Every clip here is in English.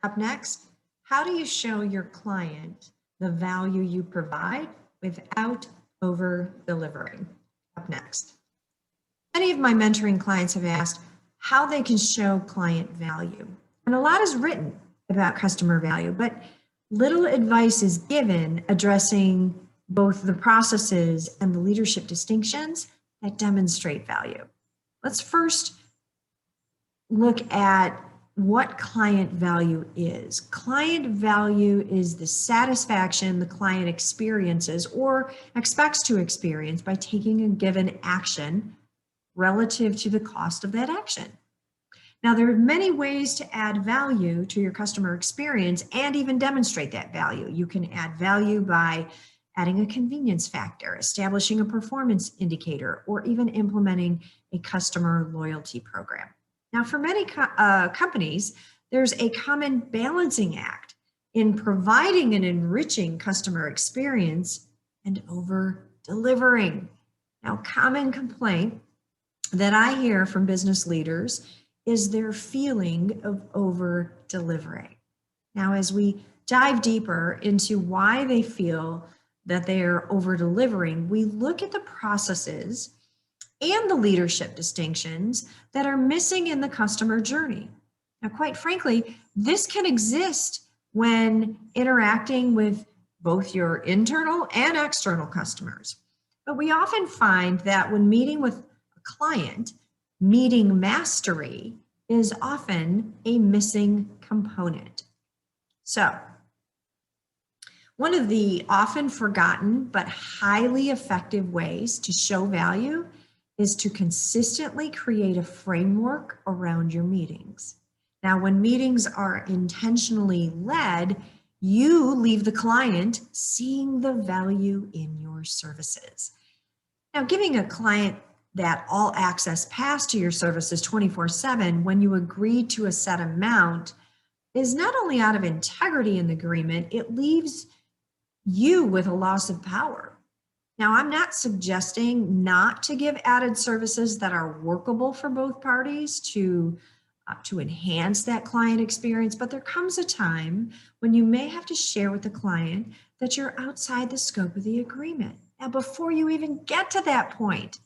Up next, how do you show your client the value you provide without over-delivering? Up next. Many of my mentoring clients have asked how they can show client value. And a lot is written about customer value, but little advice is given addressing both the processes and the leadership distinctions that demonstrate value. Let's first look at what client value is. Client value is the satisfaction the client experiences or expects to experience by taking a given action relative to the cost of that action. Now, there are many ways to add value to your customer experience and even demonstrate that value. You can add value by adding a convenience factor, establishing a performance indicator, or even implementing a customer loyalty program. Now, for many companies, there's a common balancing act in providing an enriching customer experience and over-delivering. Now, common complaint that I hear from business leaders is their feeling of over-delivering. Now, as we dive deeper into why they feel that they are over-delivering, we look at the processes and the leadership distinctions that are missing in the customer journey. Now, quite frankly, this can exist when interacting with both your internal and external customers. But we often find that when meeting with a client, meeting mastery is often a missing component. So, one of the often forgotten but highly effective ways to show value is to consistently create a framework around your meetings. Now, when meetings are intentionally led, you leave the client seeing the value in your services. Now, giving a client that all access pass to your services 24/7 when you agree to a set amount is not only out of integrity in the agreement, it leaves you with a loss of power. Now, I'm not suggesting not to give added services that are workable for both parties to enhance that client experience, but there comes a time when you may have to share with the client that you're outside the scope of the agreement. Now, before you even get to that point,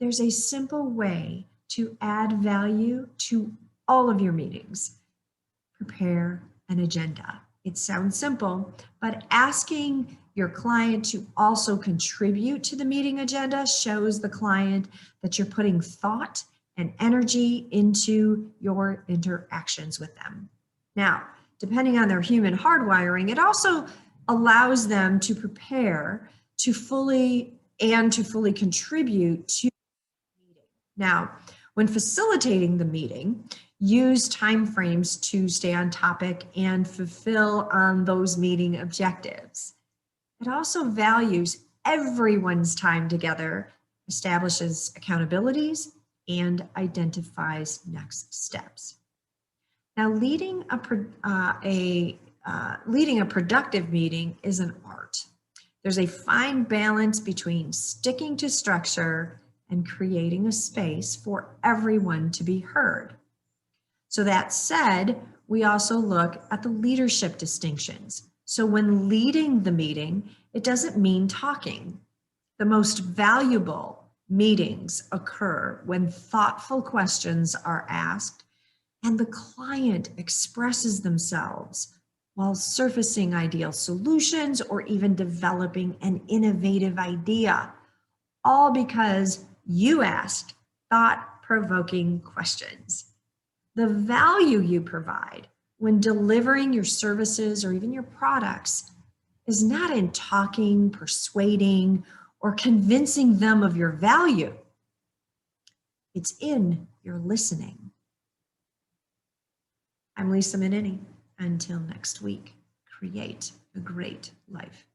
there's a simple way to add value to all of your meetings. Prepare an agenda. It sounds simple, but asking your client to also contribute to the meeting agenda shows the client that you're putting thought and energy into your interactions with them. Now, depending on their human hardwiring, it also allows them to prepare to fully contribute to the meeting. Now, when facilitating the meeting, use timeframes to stay on topic and fulfill on those meeting objectives. It also values everyone's time together, establishes accountabilities, and identifies next steps. Now, leading a productive meeting is an art. There's a fine balance between sticking to structure and creating a space for everyone to be heard. So that said, we also look at the leadership distinctions. So when leading the meeting, it doesn't mean talking. The most valuable meetings occur when thoughtful questions are asked and the client expresses themselves while surfacing ideal solutions or even developing an innovative idea, all because you asked thought-provoking questions. The value you provide when delivering your services or even your products is not in talking, persuading, or convincing them of your value. It's in your listening. I'm Lisa Minnini. Until next week, create a great life.